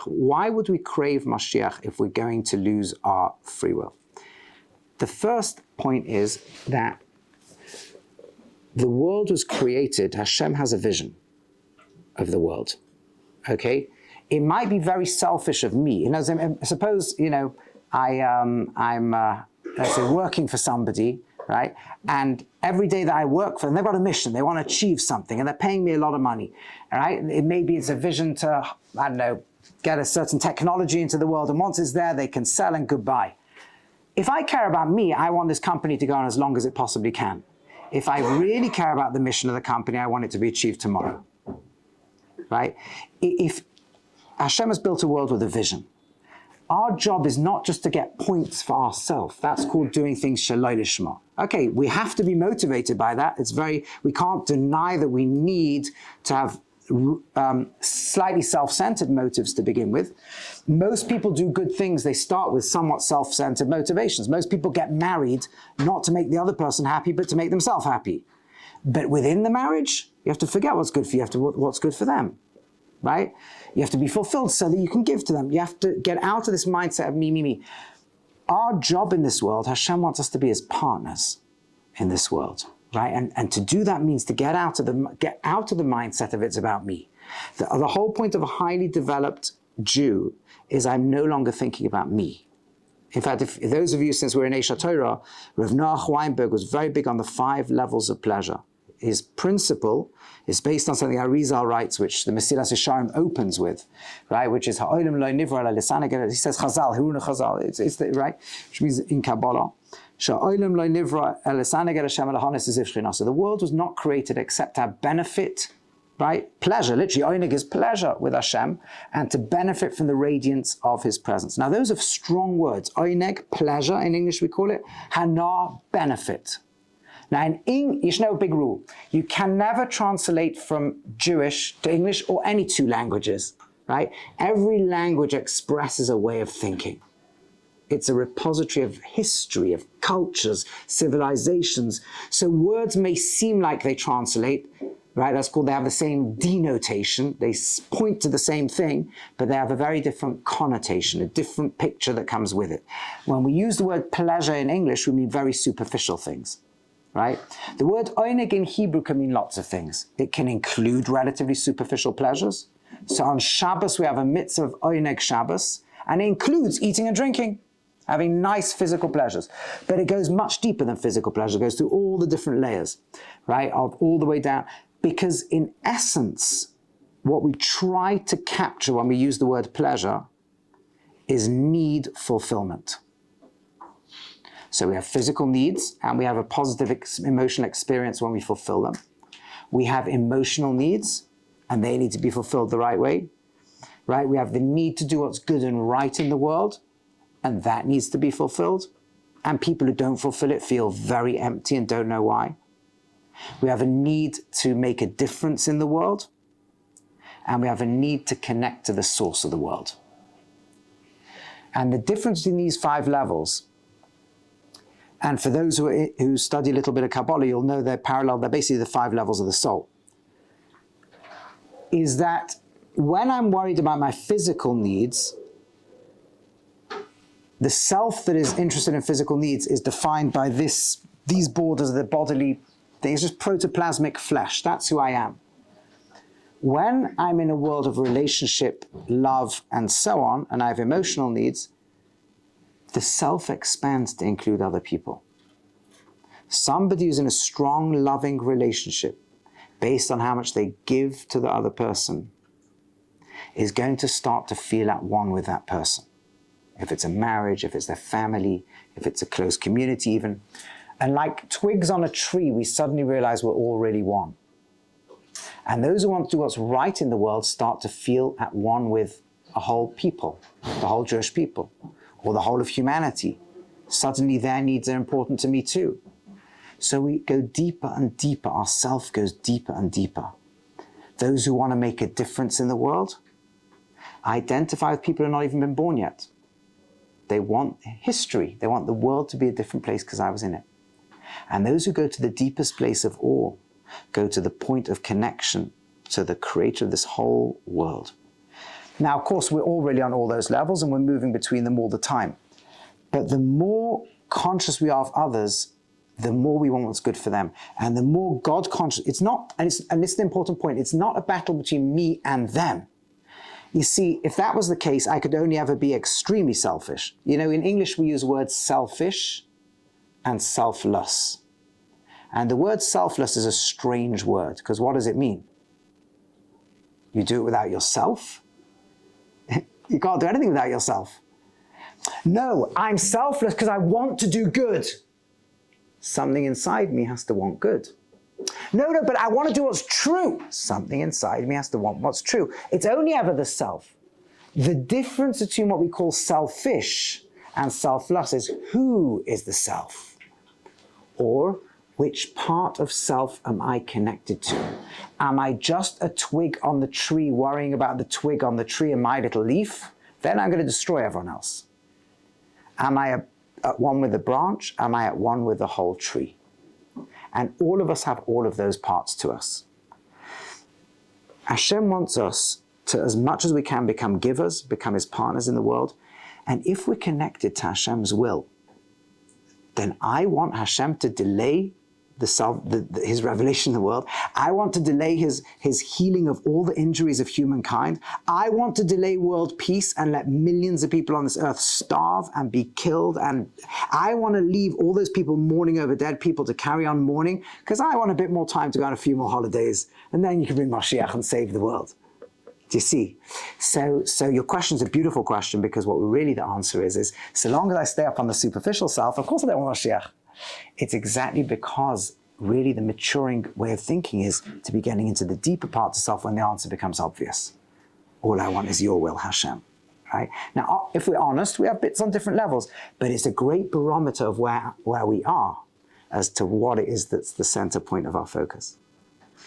Why would we crave Moshiach if we're going to lose our free will? The first point is that the world was created, Hashem has a vision of the world, okay? It might be very selfish of me. You know, suppose, you know, I'm let's say, working for somebody, right? And every day that I work for them, they've got a mission. They want to achieve something, and they're paying me a lot of money, all right? Maybe it's a vision to, I don't know, get a certain technology into the world, and once it's there, they can sell and goodbye. If I care about me, I want this company to go on as long as it possibly can. If I really care about the mission of the company, I want it to be achieved tomorrow, right? If Hashem has built a world with a vision, our job is not just to get points for ourselves. That's called doing things shaloi lishma. Okay, we have to be motivated by that. We can't deny that we need to have slightly self-centered motives to begin with. Most people do good things, they start with somewhat self-centered motivations. Most people get married not to make the other person happy, but to make themselves happy. But within the marriage, you have to forget what's good for you, what's good for them, right? You have to be fulfilled so that you can give to them. You have to get out of this mindset of me, me, me. Our job in this world, Hashem wants us to be his partners in this world. Right? And to do that means to get out of the mindset of it's about me. The whole point of a highly developed Jew is I'm no longer thinking about me. In fact, if those of you, since we're in Aish Torah, Rav Noach Weinberg was very big on the 5 levels of pleasure. His principle is based on something Arizal writes, which the Mesilas Yesharim opens with, right? Which is Ha'olam lo nivra la lisanei gadol. He says Chazal, Hiruna Chazal. It's the, right, which means in Kabbalah. So the world was not created except to have benefit, right? Pleasure, literally, Oineg is pleasure with Hashem, and to benefit from the radiance of his presence. Now, those are strong words. Oineg, pleasure, in English we call it. Hana, benefit. Now, you should know a big rule. You can never translate from Jewish to English or any 2 languages, right? Every language expresses a way of thinking. It's a repository of history, of cultures, civilizations. So words may seem like they translate, right? That's called, they have the same denotation. They point to the same thing, but they have a very different connotation, a different picture that comes with it. When we use the word pleasure in English, we mean very superficial things, right? The word oineg in Hebrew can mean lots of things. It can include relatively superficial pleasures. So on Shabbos, we have a mitzvah of oineg Shabbos, and it includes eating and drinking, having nice physical pleasures. But it goes much deeper than physical pleasure. It goes through all the different layers, right, of all the way down. Because in essence, what we try to capture when we use the word pleasure is need fulfillment. So we have physical needs, and we have a positive emotional experience when we fulfill them. We have emotional needs, and they need to be fulfilled the right way, right? We have the need to do what's good and right in the world, and that needs to be fulfilled. And people who don't fulfill it feel very empty and don't know why. We have a need to make a difference in the world, and we have a need to connect to the source of the world. And the difference in these 5 levels, and for those who study a little bit of Kabbalah, you'll know they're parallel, they're basically the 5 levels of the soul, is that when I'm worried about my physical needs, the self that is interested in physical needs is defined by these borders of the bodily thing. It's just protoplasmic flesh. That's who I am. When I'm in a world of relationship, love, and so on, and I have emotional needs, the self expands to include other people. Somebody who's in a strong, loving relationship, based on how much they give to the other person, is going to start to feel at one with that person. If it's a marriage, if it's their family, if it's a close community even. And like twigs on a tree, we suddenly realize we're all really one. And those who want to do what's right in the world start to feel at one with a whole people, the whole Jewish people, or the whole of humanity. Suddenly their needs are important to me too. So we go deeper and deeper, our self goes deeper and deeper. Those who want to make a difference in the world identify with people who have not even been born yet. They want history. They want the world to be a different place because I was in it. And those who go to the deepest place of all go to the point of connection to the creator of this whole world. Now, of course, we're all really on all those levels and we're moving between them all the time. But the more conscious we are of others, the more we want what's good for them. And the more God conscious, it's not, and this is the important point, it's not a battle between me and them. You see, if that was the case, I could only ever be extremely selfish. You know, in English, we use words selfish and selfless. And the word selfless is a strange word, because what does it mean? You do it without yourself? You can't do anything without yourself. No, I'm selfless because I want to do good. Something inside me has to want good. No, but I want to do what's true. Something inside me has to want what's true. It's only ever the self. The difference between what we call selfish and selfless is who is the self? Or which part of self am I connected to? Am I just a twig on the tree worrying about the twig on the tree and my little leaf? Then I'm going to destroy everyone else. Am I at one with the branch? Am I at one with the whole tree? And all of us have all of those parts to us. Hashem wants us to, as much as we can, become givers, become his partners in the world. And if we're connected to Hashem's will, then I want Hashem to delay his revelation in the world. I want to delay his healing of all the injuries of humankind. I want to delay world peace and let millions of people on this earth starve and be killed. And I want to leave all those people mourning over dead people to carry on mourning, because I want a bit more time to go on a few more holidays. And then you can bring Moshiach and save the world. Do you see? So your question is a beautiful question, because what really the answer is so long as I stay up on the superficial self, of course I don't want Moshiach. It's exactly because really the maturing way of thinking is to be getting into the deeper parts of self when the answer becomes obvious. All I want is your will, Hashem. Right? Now, if we're honest, we have bits on different levels, but it's a great barometer of where we are as to what it is that's the center point of our focus.